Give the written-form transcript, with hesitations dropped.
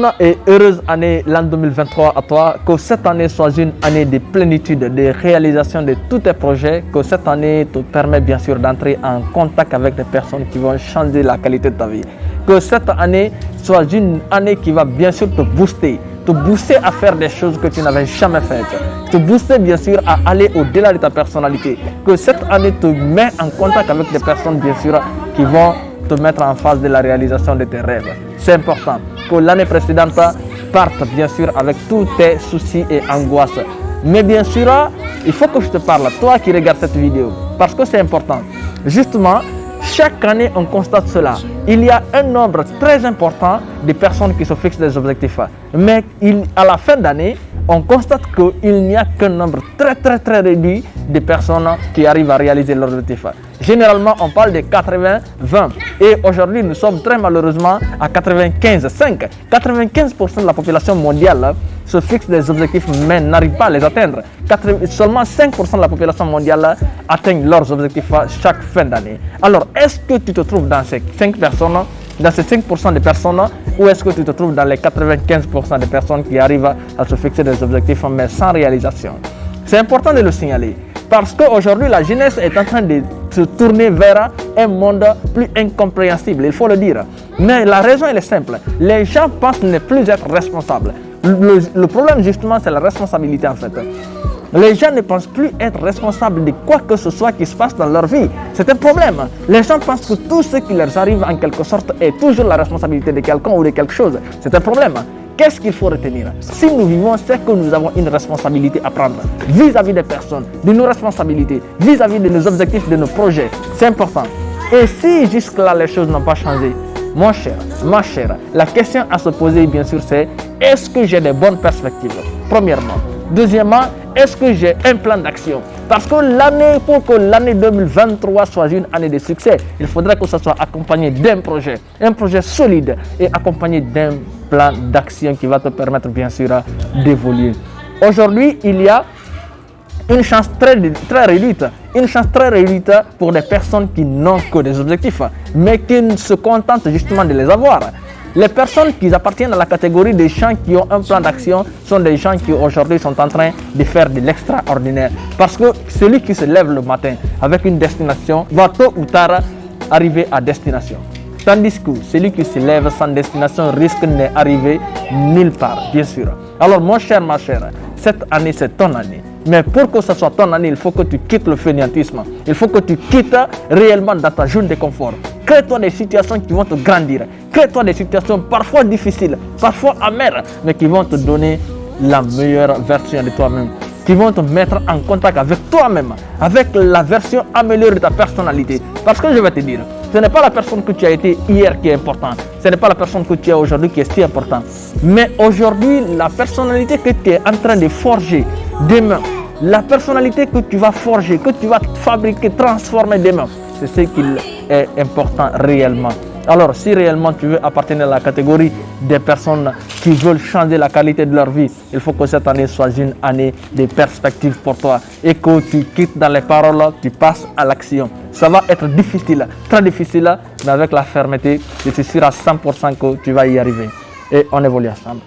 bonne et heureuse année l'an 2023 à toi. Que cette année soit une année de plénitude, de réalisation de tous tes projets. Que cette année te permette bien sûr d'entrer en contact avec des personnes qui vont changer la qualité de ta vie. Que cette année soit une année qui va bien sûr te booster à faire des choses que tu n'avais jamais faites, te booster bien sûr à aller au-delà de ta personnalité. Que cette année te met en contact avec des personnes bien sûr qui vont te mettre en phase de la réalisation de tes rêves. C'est important que l'année précédente parte bien sûr avec tous tes soucis et angoisses. Mais bien sûr, il faut que je te parle, toi qui regardes cette vidéo, parce que c'est important. Justement, chaque année, on constate cela. Il y a un nombre très important de personnes qui se fixent des objectifs. Mais à la fin d'année, on constate qu'il n'y a qu'un nombre très réduit de personnes qui arrivent à réaliser leurs objectifs. Généralement, on parle de 80-20. Et aujourd'hui, nous sommes très malheureusement à 95-5. 95% de la population mondiale se fixe des objectifs mais n'arrive pas à les atteindre. Seulement 5% de la population mondiale atteignent leurs objectifs chaque fin d'année. Alors, est-ce que tu te trouves dans ces 5 personnes, dans ces 5% de personnes, ou est-ce que tu te trouves dans les 95% de personnes qui arrivent à se fixer des objectifs mais sans réalisation? C'est important de le signaler parce qu'aujourd'hui, la jeunesse est en train de se tourner vers un monde plus incompréhensible, il faut le dire. Mais la raison, elle est simple. Les gens pensent ne plus être responsables. Le problème, justement, c'est la responsabilité, en fait. Les gens ne pensent plus être responsables de quoi que ce soit qui se passe dans leur vie. C'est un problème. Les gens pensent que tout ce qui leur arrive, en quelque sorte, est toujours la responsabilité de quelqu'un ou de quelque chose. C'est un problème. Qu'est-ce qu'il faut retenir? Si nous vivons, c'est que nous avons une responsabilité à prendre vis-à-vis des personnes, de nos responsabilités, vis-à-vis de nos objectifs, de nos projets. C'est important. Et si jusque-là, les choses n'ont pas changé, mon cher, ma chère, la question à se poser, bien sûr, c'est est-ce que j'ai des bonnes perspectives? Premièrement. Deuxièmement, est-ce que j'ai un plan d'action? Parce que pour que l'année 2023 soit une année de succès, il faudrait que ça soit accompagné d'un projet, un projet solide et accompagné d'un plan d'action qui va te permettre bien sûr d'évoluer. Aujourd'hui, il y a une chance très réduite, pour des personnes qui n'ont que des objectifs, mais qui se contentent justement de les avoir. Les personnes qui appartiennent à la catégorie des gens qui ont un plan d'action sont des gens qui aujourd'hui sont en train de faire de l'extraordinaire. Parce que celui qui se lève le matin avec une destination va tôt ou tard arriver à destination. Tandis que celui qui se lève sans destination risque d'arriver nulle part, bien sûr. Alors mon cher, ma chère, cette année c'est ton année. Mais pour que ce soit ton année, il faut que tu quittes le fainéantisme. Il faut que tu quittes réellement dans ta zone de confort. Crée-toi des situations qui vont te grandir. Crée-toi des situations parfois difficiles, parfois amères, mais qui vont te donner la meilleure version de toi-même. Qui vont te mettre en contact avec toi-même, avec la version améliorée de ta personnalité. Parce que je vais te dire, ce n'est pas la personne que tu as été hier qui est importante. Ce n'est pas la personne que tu es aujourd'hui qui est si importante. Mais aujourd'hui, la personnalité que tu es en train de forger demain, la personnalité que tu vas forger, que tu vas fabriquer, transformer demain, c'est ce qui est important réellement. Alors, si réellement tu veux appartenir à la catégorie des personnes qui veulent changer la qualité de leur vie, il faut que cette année soit une année de perspective pour toi et que tu quittes dans les paroles, tu passes à l'action. Ça va être difficile, très difficile, mais avec la fermeté, je suis sûr à 100% que tu vas y arriver. Et on évolue ensemble.